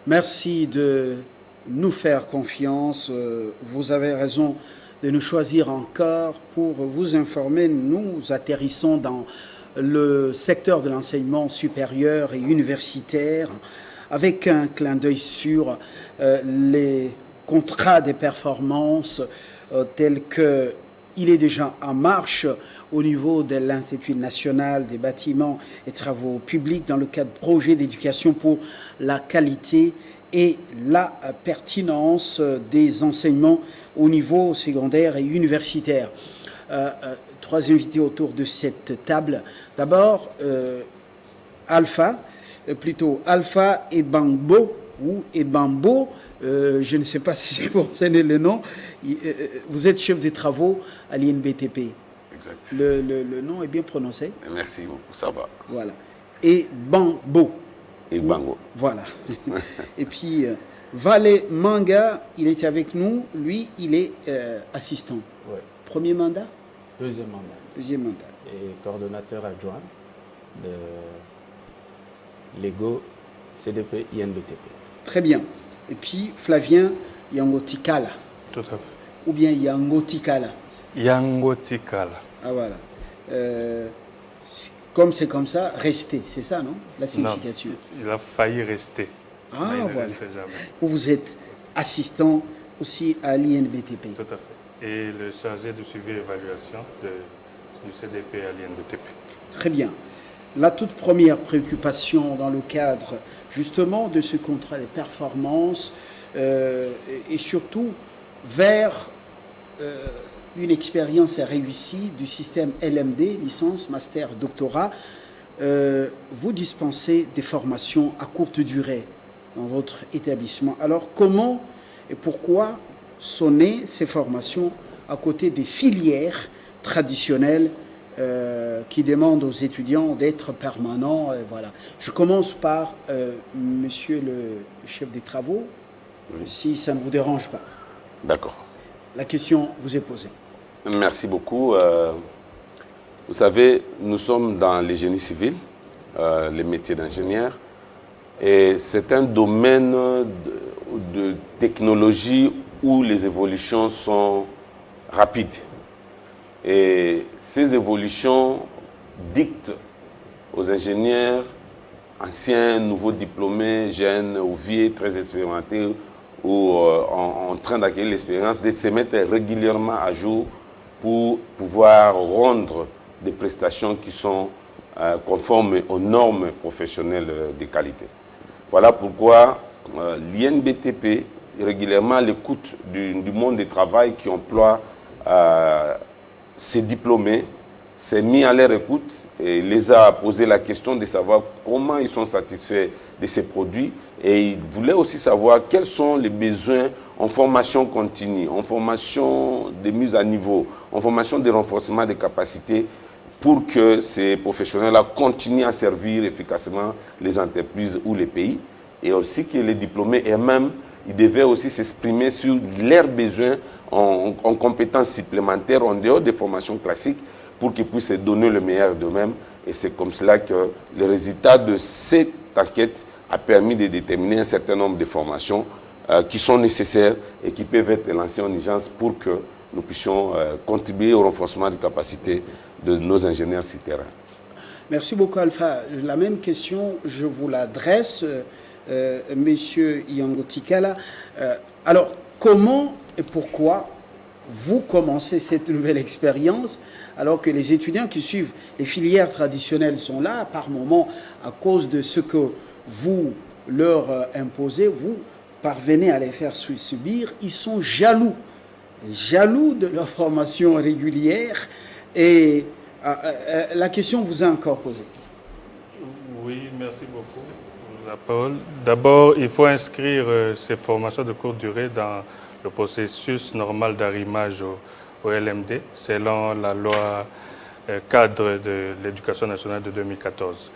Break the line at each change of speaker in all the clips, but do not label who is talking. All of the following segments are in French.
Merci de nous faire confiance. Vous avez raison de nous choisir encore pour vous informer. Nous atterrissons dans le secteur de l'enseignement supérieur et universitaire avec un clin d'œil sur les contrats de performance tels qu'il est déjà en marche au niveau de l'Institut national des bâtiments et travaux publics dans le cadre de projets d'éducation pour la qualité et la pertinence des enseignements au niveau secondaire et universitaire. Trois invités autour de cette table. D'abord, Alpha Ebambo ou Ebambo, je ne sais pas si j'ai mentionné le nom. Vous êtes chef des travaux à l'INBTP.
Exact.
Le nom est bien prononcé.
Merci beaucoup, ça va.
Voilà. Et Bambo.
Et Bango.
Voilà. Et puis, Valé Manga, il est avec nous. Lui, il est assistant.
Ouais.
Premier mandat?
Deuxième mandat.
Deuxième mandat.
Et coordonnateur adjoint de l'EGO CDP INBTP.
Très bien. Et puis, Flavien Yangotikala.
Tout à fait.
Ou bien Yangotikala.
Yangotikala.
Ah, voilà. Comme c'est comme ça, restez. C'est ça, non? La signification.
Non, il a failli rester.
Ah,
mais il ne
voilà.
restait jamais.
Vous êtes assistant aussi à l'INBTP.
Tout à fait. Et le chargé de suivi et évaluation du CDP à l'INBTP.
Très bien. La toute première préoccupation dans le cadre justement de ce contrat de performance et surtout vers une expérience réussie du système LMD, licence, master, doctorat. Vous dispensez des formations à courte durée dans votre établissement. Alors comment et pourquoi sont nées ces formations à côté des filières traditionnelles qui demandent aux étudiants d'être permanents? Voilà. Je commence par monsieur le chef des travaux, si ça ne vous dérange pas.
D'accord.
La question vous est posée.
Merci beaucoup. Vous savez, nous sommes dans les génies civils, les métiers d'ingénieur, et c'est un domaine de technologie où les évolutions sont rapides. Et ces évolutions dictent aux ingénieurs, anciens, nouveaux diplômés, jeunes ou vieux, très expérimentés, ou en train d'acquérir l'expérience, de se mettre régulièrement à jour pour pouvoir rendre des prestations qui sont conformes aux normes professionnelles de qualité. Voilà pourquoi l'INBTP régulièrement à l'écoute du monde du travail qui emploie ces diplômés, s'est mis à leur écoute et les a posé la question de savoir comment ils sont satisfaits de ces produits, et ils voulaient aussi savoir quels sont les besoins en formation continue, en formation de mise à niveau, en formation de renforcement des capacités pour que ces professionnels-là continuent à servir efficacement les entreprises ou les pays, et aussi que les diplômés eux-mêmes, ils devaient aussi s'exprimer sur leurs besoins en compétences supplémentaires en dehors des formations classiques pour qu'ils puissent donner le meilleur d'eux-mêmes. Et c'est comme cela que le résultat de cette enquête a permis de déterminer un certain nombre de formations qui sont nécessaires et qui peuvent être lancées en urgence pour que nous puissions contribuer au renforcement des capacités de nos ingénieurs sur terrain.
Merci beaucoup, Alpha. La même question, je vous l'adresse, Monsieur Yangotikala. Alors, comment et pourquoi vous commencez cette nouvelle expérience alors que les étudiants qui suivent les filières traditionnelles sont là, par moment, à cause de ce que vous leur imposez, vous parvenez à les faire subir, ils sont jaloux de leur formation régulière, et la question vous a encore posée.
Oui, merci beaucoup pour la parole. D'abord, il faut inscrire ces formations de courte durée dans le processus normal d'arrimage au LMD, selon la loi cadre de l'éducation nationale de 2014.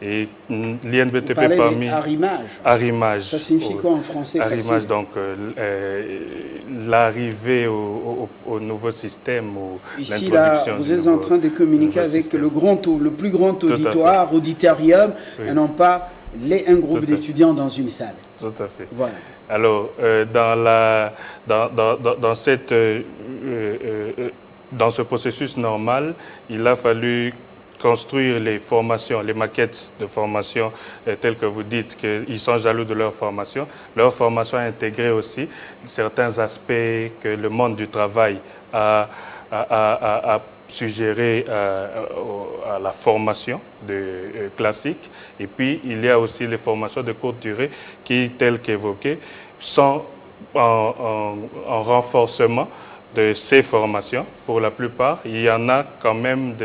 Et l'INBTP parmi...
Arrimage.
Arrimage.
Ça signifie quoi en français?
Arrimage,
facile?
donc l'arrivée au nouveau système, ou
ici, là, vous êtes en train de communiquer avec
système.
le plus grand auditoire, auditorium,
Oui.
et non pas un groupe d'étudiants dans une salle.
Tout à fait.
Voilà.
Alors, dans ce processus normal, il a fallu construire les formations, les maquettes de formation telles que vous dites qu'ils sont jaloux de leur formation. Leur formation a intégré aussi certains aspects que le monde du travail a suggéré à la formation classique. Et puis, il y a aussi les formations de courte durée qui, telles qu'évoquées, sont en renforcement de ces formations. Pour la plupart, il y en a quand même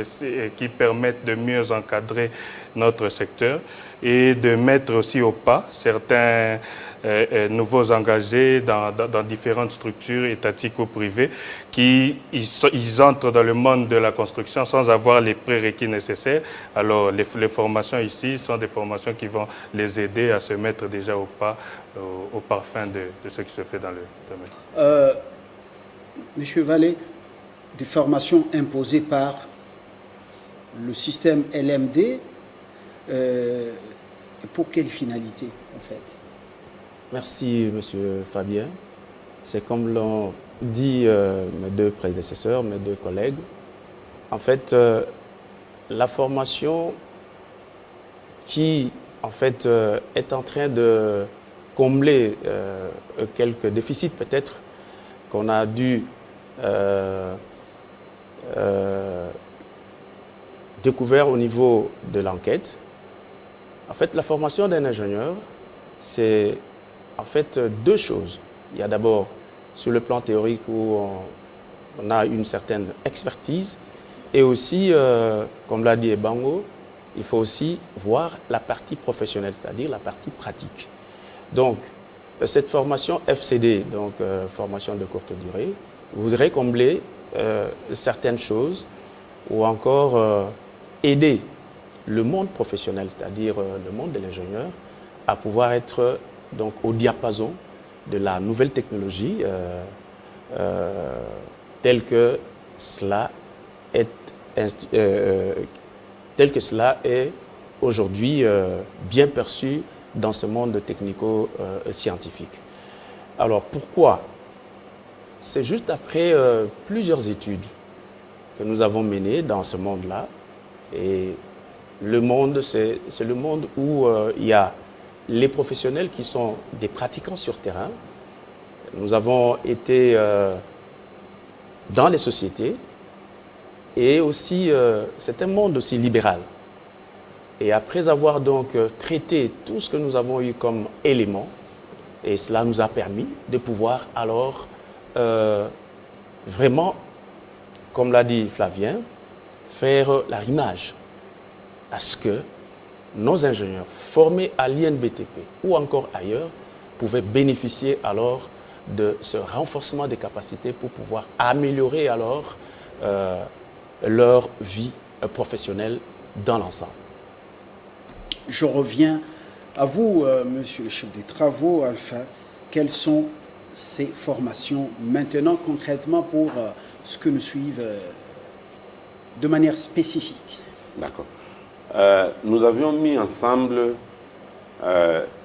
qui permettent de mieux encadrer notre secteur et de mettre aussi au pas certains nouveaux engagés dans différentes structures étatiques ou privées ils entrent dans le monde de la construction sans avoir les prérequis nécessaires. Alors les formations ici sont des formations qui vont les aider à se mettre déjà au pas, au parfum de ce qui se fait dans le domaine.
Monsieur Vallée, des formations imposées par le système LMD, pour quelle finalité en fait?
Merci, Monsieur Fabien. C'est comme l'ont dit mes deux prédécesseurs, mes deux collègues. En fait, la formation qui, en fait, est en train de combler quelques déficits peut-être qu'on a dû découvert au niveau de l'enquête. En fait, la formation d'un ingénieur, c'est en fait deux choses. Il y a d'abord, sur le plan théorique, où on a une certaine expertise, et aussi, comme l'a dit Ebango, il faut aussi voir la partie professionnelle, c'est-à-dire la partie pratique. Donc, cette formation FCD, donc formation de courte durée, voudrait combler certaines choses ou encore aider le monde professionnel, c'est-à-dire le monde de l'ingénieur, à pouvoir être donc au diapason de la nouvelle technologie telle que cela est aujourd'hui bien perçu dans ce monde technico-scientifique. Alors pourquoi? C'est juste après plusieurs études que nous avons menées dans ce monde-là. Et le monde, c'est le monde où il y a les professionnels qui sont des pratiquants sur terrain. Nous avons été dans les sociétés et aussi, c'est un monde aussi libéral. Et après avoir donc traité tout ce que nous avons eu comme éléments, et cela nous a permis de pouvoir alors vraiment, comme l'a dit Flavien, faire l'arrimage à ce que nos ingénieurs formés à l'INBTP ou encore ailleurs pouvaient bénéficier alors de ce renforcement des capacités pour pouvoir améliorer alors leur vie professionnelle dans l'ensemble.
Je reviens à vous, monsieur le chef des travaux, Alpha. Quelles sont ces formations maintenant concrètement pour ce que nous suivons de manière spécifique?
D'accord. Nous avions mis ensemble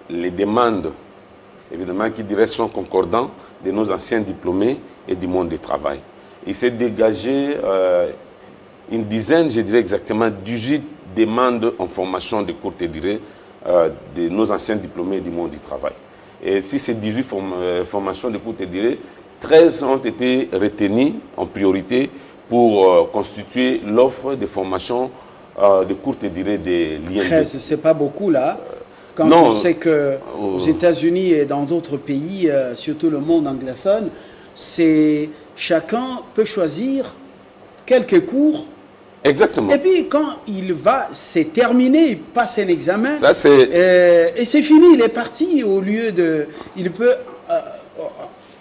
les demandes, évidemment, qui diraient sont concordants de nos anciens diplômés et du monde du travail. Il s'est dégagé une dizaine, je dirais exactement 18 demandes en formation de courte durée de nos anciens diplômés du monde du travail. Et si ces 18 formations de courte durée, 13 ont été retenues en priorité pour constituer l'offre de formation de courte durée de l'IND.
13, c'est pas beaucoup là. Quand
non,
on sait qu'aux États-Unis et dans d'autres pays, surtout le monde anglophone, chacun peut choisir quelques cours.
Exactement.
Et puis quand c'est terminé, il passe un examen.
Ça, c'est...
et c'est fini, il est parti au lieu de... Il peut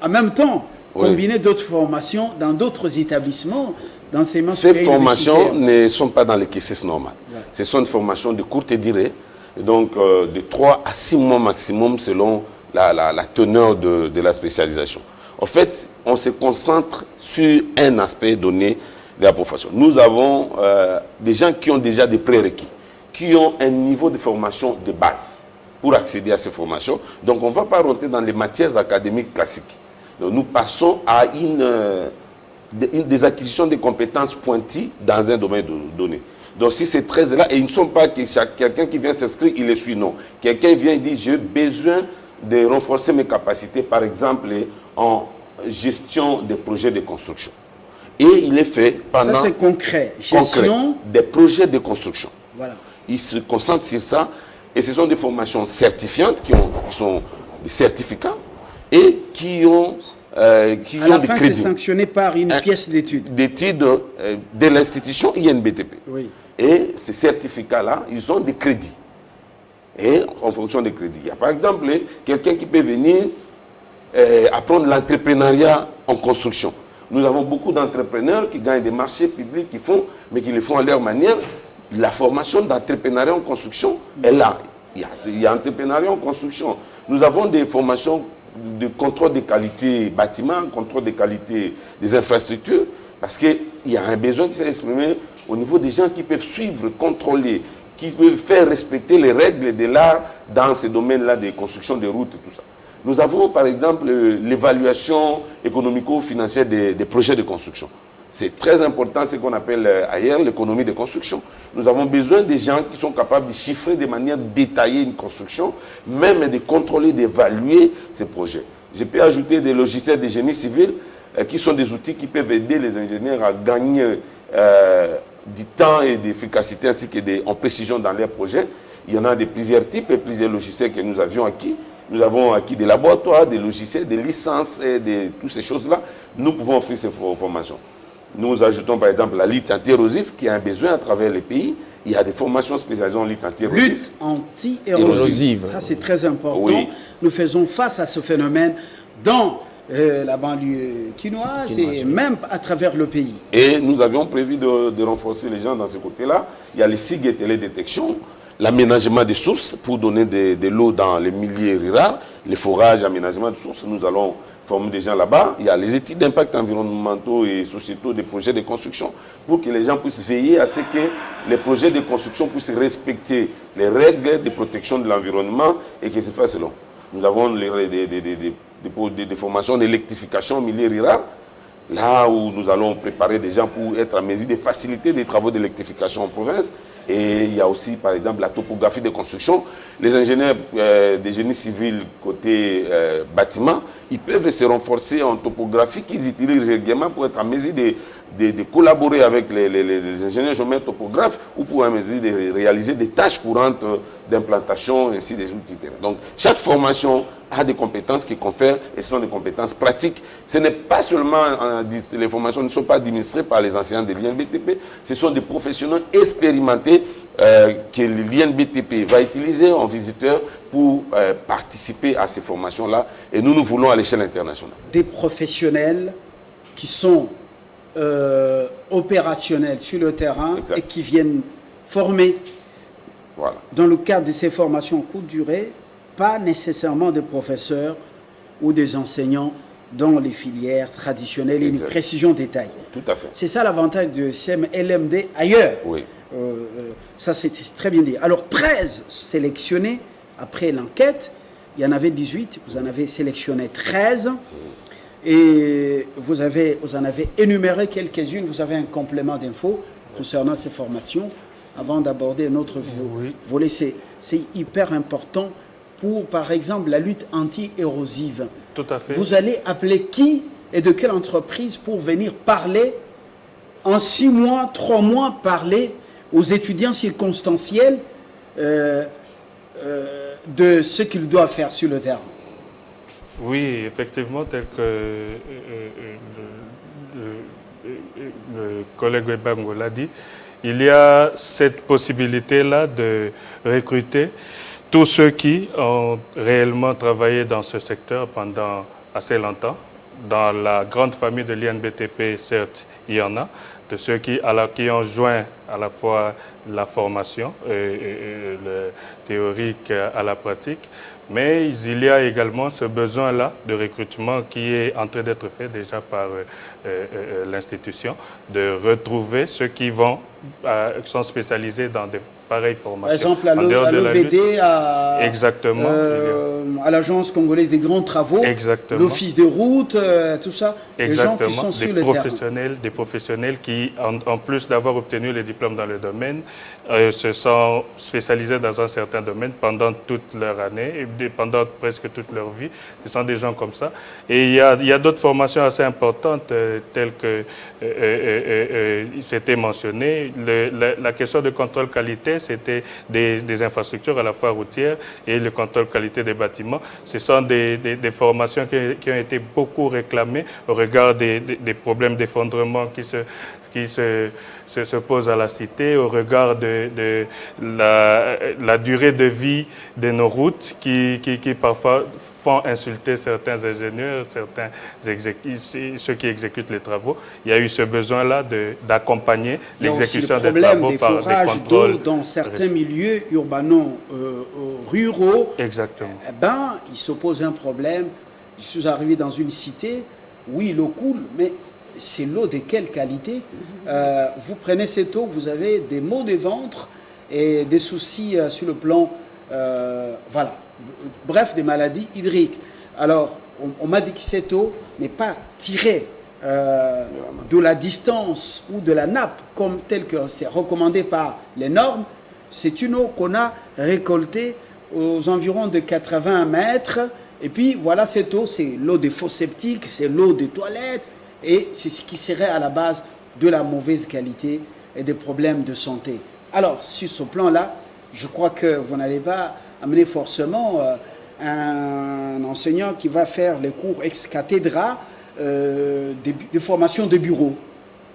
en même temps combiner d'autres formations dans d'autres établissements d'enseignement supérieur.
Ces formations ne sont pas dans les cursus normal. Ouais. Ce sont des formations de courte durée, donc de 3 à 6 mois maximum selon la teneur de la spécialisation. En fait, on se concentre sur un aspect donné de la profession. Nous avons des gens qui ont déjà des prérequis, qui ont un niveau de formation de base. pour accéder à ces formations. Donc on ne va pas rentrer dans les matières académiques classiques. Donc, nous passons à des acquisitions de compétences pointues dans un domaine donné. Donc si ces 13-là, et ils ne sont pas quelqu'un qui vient s'inscrire, il les suit, non. Quelqu'un vient et dit, j'ai besoin de renforcer mes capacités, par exemple, en gestion des projets de construction. Et il est fait pendant...
Ça, c'est concret. Gestion
des projets de construction.
Voilà.
Il se concentre sur ça, et ce sont des formations certifiantes, qui sont des certificats, et qui ont
à la
des
fin,
crédits.
c'est sanctionné par une pièce d'étude.
D'études de l'institution INBTP.
Oui.
Et ces certificats-là, ils ont des crédits. Et en fonction des crédits. Il y a par exemple quelqu'un qui peut venir apprendre l'entrepreneuriat en construction. Nous avons beaucoup d'entrepreneurs qui gagnent des marchés publics, mais qui le font à leur manière. La formation d'entrepreneuriat en construction est là. Il y a entrepreneuriat en construction. Nous avons des formations de contrôle de qualité bâtiment, contrôle de qualité des infrastructures, parce qu'il y a un besoin qui s'est exprimé au niveau des gens qui peuvent suivre, contrôler, qui peuvent faire respecter les règles de l'art dans ces domaines-là de construction des routes et tout ça. Nous avons par exemple l'évaluation économico-financière des projets de construction. C'est très important ce qu'on appelle ailleurs l'économie de construction. Nous avons besoin des gens qui sont capables de chiffrer de manière détaillée une construction, même de contrôler, d'évaluer ces projets. Je peux ajouter des logiciels de génie civil qui sont des outils qui peuvent aider les ingénieurs à gagner du temps et d'efficacité ainsi que en précision dans leurs projets. Il y en a de plusieurs types et plusieurs logiciels que nous avions acquis. Nous avons acquis des laboratoires, des logiciels, des licences et toutes ces choses-là. Nous pouvons offrir ces formations. Nous ajoutons par exemple la lutte anti-érosive qui a un besoin à travers les pays. Il y a des formations spécialisées en lutte anti-érosive.
Lutte anti-érosive. Ça, c'est très important. Oui. Nous faisons face à ce phénomène dans la banlieue quinoise et même à travers le pays.
Et nous avions prévu de renforcer les gens dans ce côté-là. Il y a les SIG et télédétection, l'aménagement des sources pour donner de l'eau dans les milieux ruraux, les forages, aménagement de sources. Nous allons former des gens là-bas. Il y a les études d'impact environnementaux et sociétaux des projets de construction pour que les gens puissent veiller à ce que les projets de construction puissent respecter les règles de protection de l'environnement et que se fasse selon. Nous avons des formations d'électrification au milieu rural, là où nous allons préparer des gens pour être à mesure de faciliter des travaux d'électrification en province. Et il y a aussi, par exemple, la topographie de construction. Les ingénieurs des génies civils côté bâtiment, ils peuvent se renforcer en topographie qu'ils utilisent régulièrement pour être à mesure de collaborer avec les ingénieurs géomètres topographes ou pour à mesure de réaliser des tâches courantes d'implantation ainsi des outils. Donc, chaque formation a des compétences qui confèrent et ce sont des compétences pratiques. Ce n'est pas seulement, les formations ne sont pas administrées par les enseignants de l'INBTP, ce sont des professionnels expérimentés que l'INBTP va utiliser en visiteur pour participer à ces formations-là et nous voulons à l'échelle internationale.
Des professionnels qui sont opérationnels sur le terrain exact. Et qui viennent former voilà. Dans le cadre de ces formations courte durée, pas nécessairement des professeurs ou des enseignants dans les filières traditionnelles et une précision détail.
Tout à fait.
C'est ça l'avantage de CMLMD ailleurs.
Oui.
Ça, c'est très bien dit. Alors, 13 sélectionnés après l'enquête. Il y en avait 18. Vous en avez sélectionné 13. Et vous en avez énuméré quelques-unes. Vous avez un complément d'infos concernant ces formations. Avant d'aborder notre volet, c'est hyper important pour, par exemple, la lutte anti-érosive.
Tout à fait.
Vous allez appeler qui et de quelle entreprise pour venir parler en 6 mois, 3 mois, parler aux étudiants circonstanciels de ce qu'ils doivent faire sur le terrain.
Oui, effectivement, tel que le collègue Ebango l'a dit, il y a cette possibilité-là de recruter tous ceux qui ont réellement travaillé dans ce secteur pendant assez longtemps. Dans la grande famille de l'INBTP, certes, il y en a, de ceux qui ont joint à la fois la formation le théorique à la pratique, mais il y a également ce besoin-là de recrutement qui est en train d'être fait déjà par l'institution, de retrouver ceux qui sont spécialisés pareille formation.
Par exemple,
En dehors
à
de la lutte.
l'OVD,
Exactement.
à l'Agence congolaise des grands travaux,
Exactement.
l'Office des routes, tout ça, les gens qui sont sur le terrain.
Des professionnels qui, en plus d'avoir obtenu les diplômes dans le domaine, se sont spécialisés dans un certain domaine pendant toute leur année, et pendant presque toute leur vie. Ce sont des gens comme ça. Et il y a d'autres formations assez importantes, telles que c'était mentionné. La question de contrôle qualité, c'était des infrastructures à la fois routières et le contrôle qualité des bâtiments. Ce sont des formations qui ont été beaucoup réclamées au regard des problèmes d'effondrement qui se posent à la cité, au regard de la durée de vie de nos routes qui parfois font insulter certains ingénieurs, ceux qui exécutent les travaux. Il y a eu ce besoin-là d'accompagner l'exécution des travaux par des contrôles.
Dans certains milieux ruraux,
exactement.
Eh ben, il se pose un problème. Je suis arrivé dans une cité, oui, l'eau coule, mais c'est l'eau de quelle qualité? Vous prenez cette eau, vous avez des maux de ventre et des soucis sur le plan, voilà, bref, des maladies hydriques. Alors, on m'a dit que cette eau n'est pas tirée de la distance ou de la nappe, comme tel que c'est recommandé par les normes. C'est une eau qu'on a récoltée aux environs de 80 mètres. Et puis, voilà, cette eau, c'est l'eau des fosses septiques, c'est l'eau des toilettes. Et c'est ce qui serait à la base de la mauvaise qualité et des problèmes de santé. Alors, sur ce plan-là, je crois que vous n'allez pas amener forcément un enseignant qui va faire les cours ex cathedra de formation de bureau.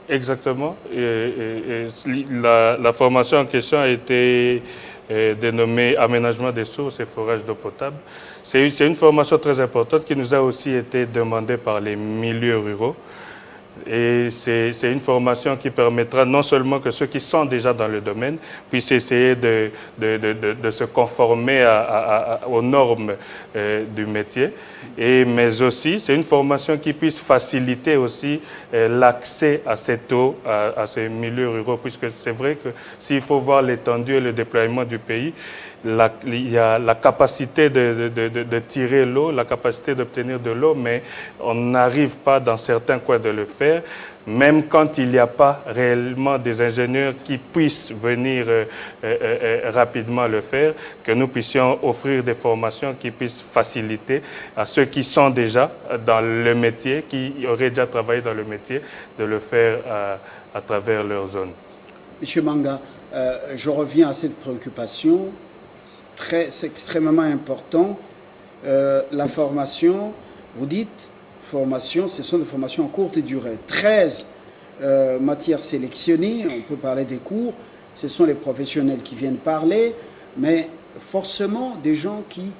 Exactement. La formation en question a été dénommée aménagement des sources et forage d'eau potable. C'est une formation très importante qui nous a aussi été demandée par les milieux ruraux. Et c'est une formation qui permettra non seulement que ceux qui sont déjà dans le domaine puissent essayer de se conformer aux normes du métier, mais aussi c'est une formation qui puisse faciliter aussi l'accès à cette eau, à ces milieux ruraux, puisque c'est vrai que s'il faut voir l'étendue et le déploiement du pays, il y a la capacité de tirer l'eau, la capacité d'obtenir de l'eau, mais on n'arrive pas dans certains coins de le faire, même quand il n'y a pas réellement des ingénieurs qui puissent venir rapidement le faire, que nous puissions offrir des formations qui puissent faciliter à ceux qui sont déjà dans le métier, qui auraient déjà travaillé dans le métier, de le faire à travers leur zone.
Monsieur Manga, je reviens à cette préoccupation. C'est extrêmement important. La formation, vous dites, formation, ce sont des formations en courte durée. 13 matières sélectionnées, on peut parler des cours, ce sont les professionnels qui viennent parler, mais forcément des gens qui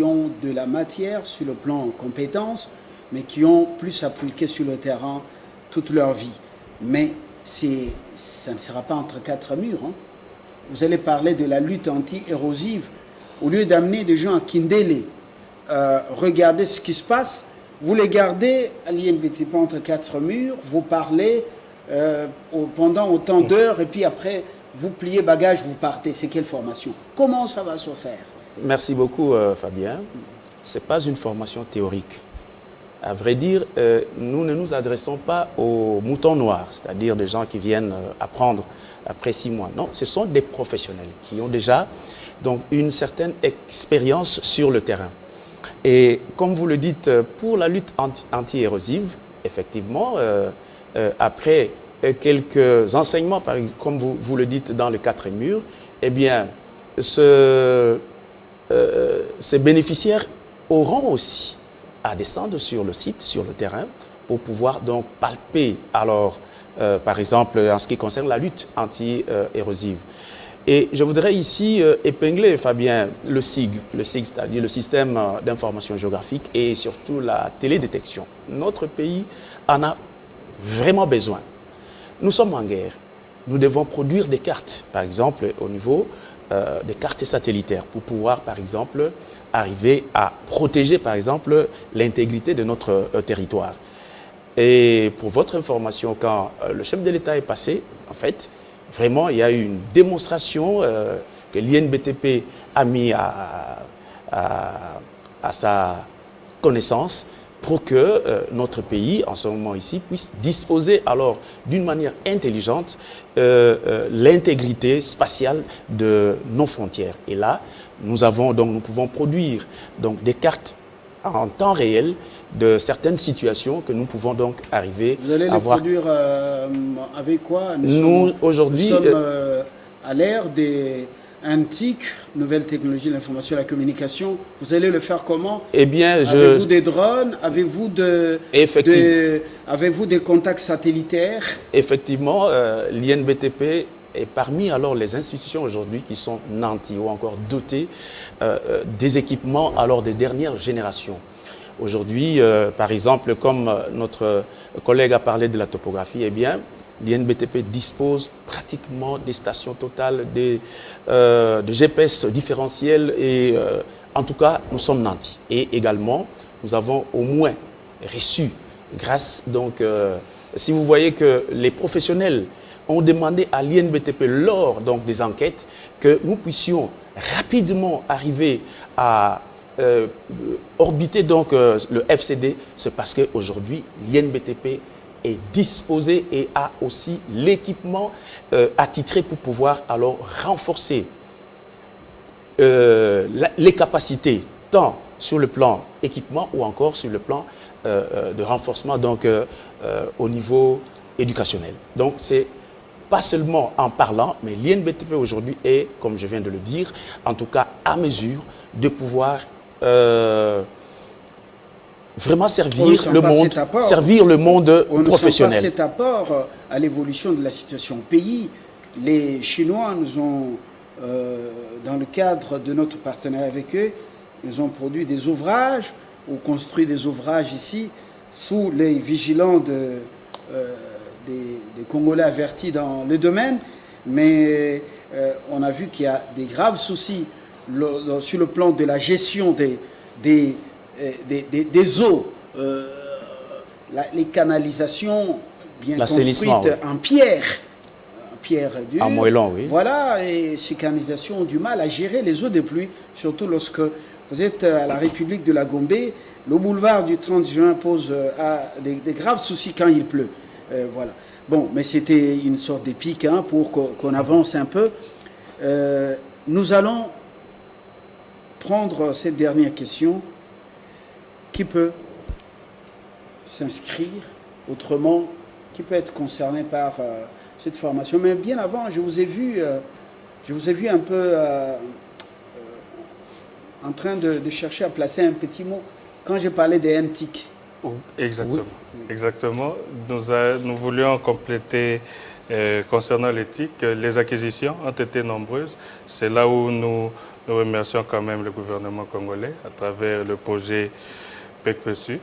ont de la matière sur le plan compétences, mais qui ont plus appliqué sur le terrain toute leur vie. Mais ça ne sera pas entre quatre murs, hein. Vous allez parler de la lutte anti-érosive. Au lieu d'amener des gens à Kindélé, regarder ce qui se passe, vous les gardez à l'INBT entre quatre murs, vous parlez pendant autant d'heures, et puis après, vous pliez bagages, vous partez. C'est quelle formation? Comment ça va se faire?
Merci beaucoup, Fabien. Ce n'est pas une formation théorique. À vrai dire, nous ne nous adressons pas aux moutons noirs, c'est-à-dire des gens qui viennent apprendre après 6 mois. Non, ce sont des professionnels qui ont déjà donc, une certaine expérience sur le terrain. Et comme vous le dites, pour la lutte anti-érosive, effectivement, après quelques enseignements, par exemple, comme vous le dites dans les 4 murs, eh bien, ces bénéficiaires auront aussi à descendre sur le site, sur le terrain, pour pouvoir donc palper, alors, par exemple, en ce qui concerne la lutte anti-érosive. Et je voudrais ici épingler, Fabien, le SIG, c'est-à-dire le système d'information géographique et surtout la télédétection. Notre pays en a vraiment besoin. Nous sommes en guerre. Nous devons produire des cartes, par exemple, au niveau des cartes satellitaires, pour pouvoir, par exemple, arriver à protéger, par exemple, l'intégrité de notre territoire. Et pour votre information, quand le chef de l'État est passé, en fait, vraiment, il y a eu une démonstration que l'INBTP a mis à sa connaissance pour que notre pays, en ce moment ici, puisse disposer alors d'une manière intelligente l'intégrité spatiale de nos frontières. Et là, nous pouvons produire donc, des cartes en temps réel de certaines situations que nous pouvons donc arriver
Vous allez
à
les
voir.
produire avec quoi?
Nous, aujourd'hui,
sommes à l'ère des antiques nouvelles technologies de l'information et de la communication. Vous allez le faire comment?
eh bien,
Avez-vous des drones? Avez-vous avez-vous des contacts satellitaires?
effectivement, l'INBTP est parmi alors les institutions aujourd'hui qui sont nanties ou encore dotées des équipements alors des dernières générations. Aujourd'hui, par exemple, comme notre collègue a parlé de la topographie, eh bien, l'INBTP dispose pratiquement des stations totales, de GPS différentiels et en tout cas, nous sommes nantis. Et également, nous avons au moins reçu, grâce donc, si vous voyez que les professionnels ont demandé à l'INBTP lors donc, des enquêtes que nous puissions rapidement arriver à orbiter donc le FCD, c'est parce qu'aujourd'hui, l'INBTP est disposé et a aussi l'équipement attitré pour pouvoir alors renforcer les capacités, tant sur le plan équipement ou encore sur le plan de renforcement donc, au niveau éducationnel. Donc, c'est pas seulement en parlant, mais l'INBTP aujourd'hui est, comme je viens de le dire, en tout cas à mesure de pouvoir vraiment servir le monde professionnel.
On ne sent pas cet apport à l'évolution de la situation au pays. Les Chinois nous ont, dans le cadre de notre partenariat avec eux, ils ont produit des ouvrages ou construit des ouvrages ici sous les vigilants des Congolais avertis dans le domaine, mais on a vu qu'il y a des graves soucis sur le plan de la gestion des eaux, les canalisations bien construites en pierre dure.
En moellon, oui.
Voilà, et ces canalisations ont du mal à gérer les eaux de pluie, surtout lorsque vous êtes à la République de la Gombe. Le boulevard du 30 juin pose des graves soucis quand il pleut. Voilà. Bon, mais c'était une sorte de pic pour qu'on avance un peu. Nous allons prendre cette dernière question. Qui peut s'inscrire autrement, qui peut être concerné par cette formation? Mais bien avant, je vous ai vu un peu en train de chercher à placer un petit mot quand j'ai parlé des NTIC.
Exactement.
Oui.
Exactement. Nous voulions compléter concernant l'éthique. Les acquisitions ont été nombreuses. C'est là où nous remercions quand même le gouvernement congolais à travers le projet PECPESU.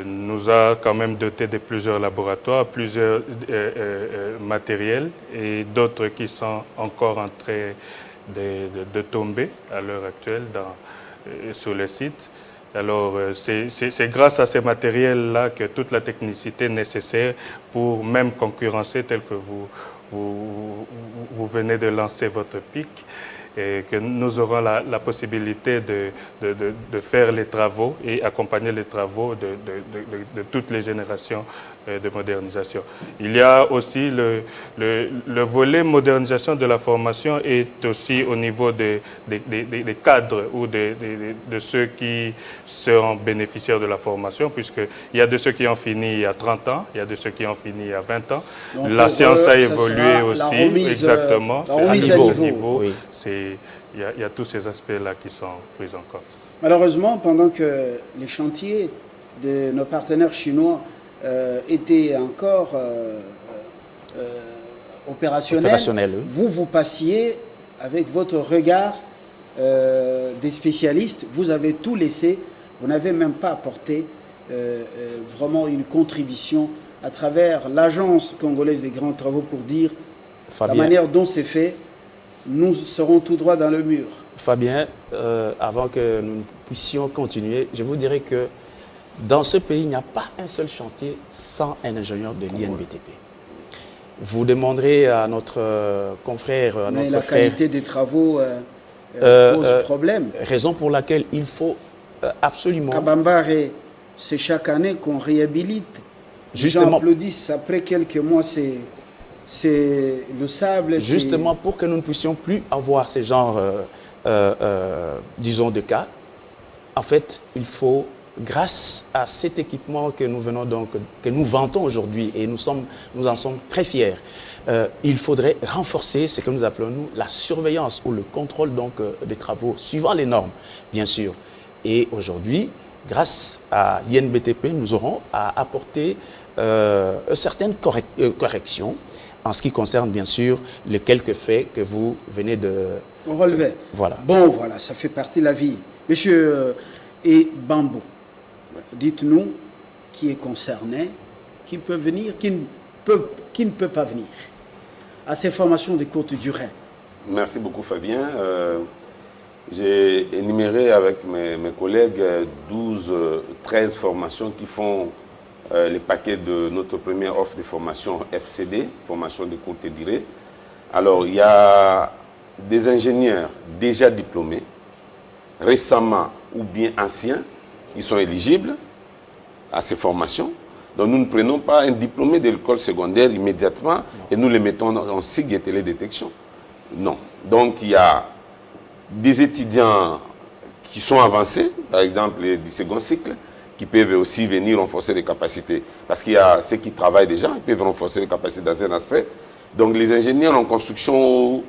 Nous a quand même doté de plusieurs laboratoires, plusieurs matériels et d'autres qui sont encore en train de tomber à l'heure actuelle sur le site. Alors, c'est grâce à ces matériels-là que toute la technicité nécessaire pour même concurrencer tel que vous venez de lancer votre pic, et que nous aurons la possibilité de faire les travaux et accompagner les travaux de toutes les générations de modernisation. Il y a aussi le volet modernisation de la formation est aussi au niveau des cadres ou de ceux qui seront bénéficiaires de la formation, puisqu'il y a de ceux qui ont fini il y a 30 ans, il y a de ceux qui ont fini il y a 20 ans. Donc, la science a évolué aussi, exactement, c'est à niveau. Oui. Il y a tous ces aspects-là qui sont pris en compte.
Malheureusement, pendant que les chantiers de nos partenaires chinois étaient encore opérationnels, oui. Vous passiez avec votre regard des spécialistes, vous avez tout laissé, vous n'avez même pas apporté vraiment une contribution à travers l'Agence congolaise des grands travaux pour dire Fabien, la manière dont c'est fait, nous serons tout droit dans le mur.
Fabien, avant que nous puissions continuer, je vous dirais que dans ce pays, il n'y a pas un seul chantier sans un ingénieur de l'INBTP. Vous demanderez à notre confrère, à
Mais
notre
la
frère,
qualité des travaux pose problème.
raison pour laquelle il faut absolument...
Kabambare, c'est chaque année qu'on réhabilite. Les gens
Justement,
applaudissent. Après quelques mois, c'est le sable.
justement pour que nous ne puissions plus avoir ces genres, disons, de cas, en fait, il faut, grâce à cet équipement que nous venons donc, que nous vantons aujourd'hui, et nous en sommes très fiers, il faudrait renforcer ce que nous appelons nous la surveillance ou le contrôle donc des travaux, suivant les normes, bien sûr. Et aujourd'hui, grâce à l'INBTP, nous aurons à apporter certaines corrections en ce qui concerne bien sûr les quelques faits que vous venez de
relever.
Voilà.
Bon, voilà, ça fait partie de la vie. Monsieur et Bambou, dites-nous qui est concerné, qui peut venir, qui ne peut pas venir à ces formations de courte durée.
Merci beaucoup Fabien. J'ai énuméré avec mes collègues 13 formations qui font les paquets de notre première offre de formation FCD, formation de courte durée. Alors, il y a des ingénieurs déjà diplômés, récemment ou bien anciens, qui sont éligibles à ces formations. Donc, nous ne prenons pas un diplômé de l'école secondaire immédiatement et nous les mettons en SIG et télédétection. Non. Donc, il y a des étudiants qui sont avancés, par exemple du second cycle, qui peuvent aussi venir renforcer les capacités. Parce qu'il y a ceux qui travaillent déjà, ils peuvent renforcer les capacités dans un aspect. Donc les ingénieurs en construction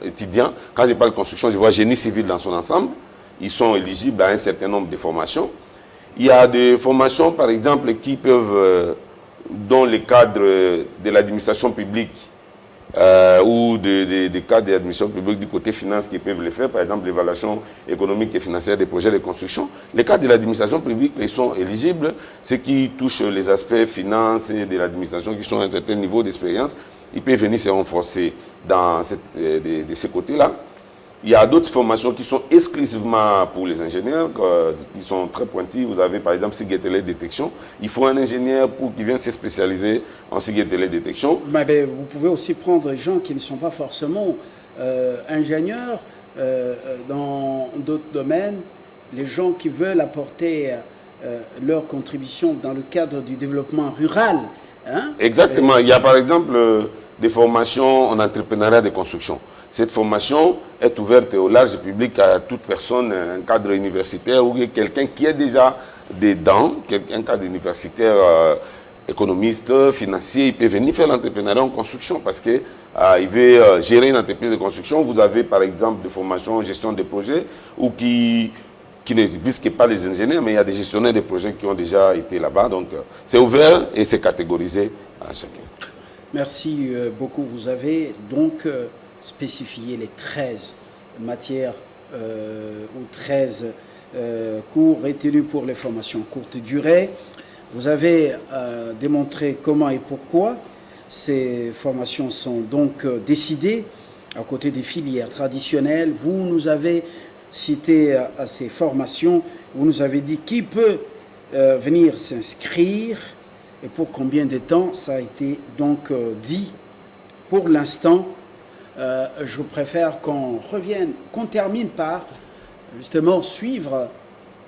étudiants, quand je parle de construction, je vois génie civil dans son ensemble, ils sont éligibles à un certain nombre de formations. Il y a des formations, par exemple, qui peuvent, dans le cadre de l'administration publique, ou des cas d'admission publique du côté finance qui peuvent le faire, par exemple l'évaluation économique et financière des projets de construction. Les cas de l'administration publique, ils sont éligibles, ceux qui touchent les aspects finances et de l'administration qui sont à un certain niveau d'expérience, ils peuvent venir se renforcer dans de ces côtés-là. Il y a d'autres formations qui sont exclusivement pour les ingénieurs, qui sont très pointues. Vous avez par exemple SIG et télédétection. Il faut un ingénieur qui vienne se spécialiser en SIG et télédétection.
Mais vous pouvez aussi prendre des gens qui ne sont pas forcément ingénieurs dans d'autres domaines, les gens qui veulent apporter leur contribution dans le cadre du développement rural. Hein?
Exactement. Il y a par exemple des formations en entrepreneuriat de construction. Cette formation est ouverte au large public à toute personne, un cadre universitaire ou quelqu'un qui est déjà dedans, un cadre universitaire économiste, financier, il peut venir faire l'entrepreneuriat en construction parce qu'il veut gérer une entreprise de construction. Vous avez par exemple des formations en gestion de projets ou qui ne visent pas les ingénieurs, mais il y a des gestionnaires de projets qui ont déjà été là-bas. Donc c'est ouvert et c'est catégorisé à chacun.
Merci beaucoup. Vous avez donc spécifié les 13 matières ou 13 cours retenus pour les formations courte durée. Vous avez démontré comment et pourquoi ces formations sont donc décidées à côté des filières traditionnelles. Vous nous avez cité à ces formations, vous nous avez dit qui peut venir s'inscrire et pour combien de temps. Ça a été donc dit. Pour l'instant, je préfère qu'on revienne, qu'on termine par justement suivre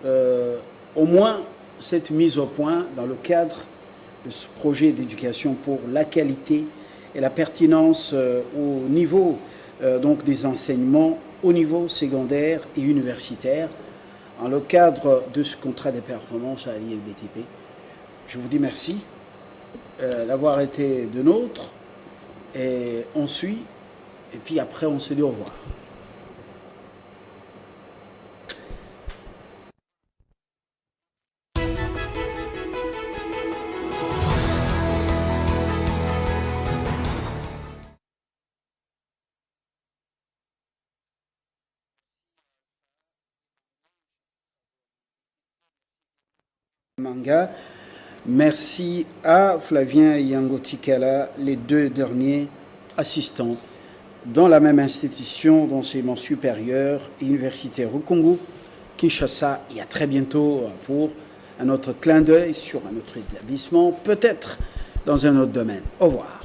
au moins cette mise au point dans le cadre de ce projet d'éducation pour la qualité et la pertinence au niveau donc des enseignements au niveau secondaire et universitaire dans le cadre de ce contrat de performance à l'INBTP. Je vous dis merci d'avoir été de nôtres et on suit. Et puis après, on se dit au revoir. Manga. Merci à Flavien Yangotikala, les deux derniers assistants dans la même institution d'enseignement supérieur et universitaire au Congo, Kinshasa, et à très bientôt pour un autre clin d'œil sur un autre établissement, peut-être dans un autre domaine. Au revoir.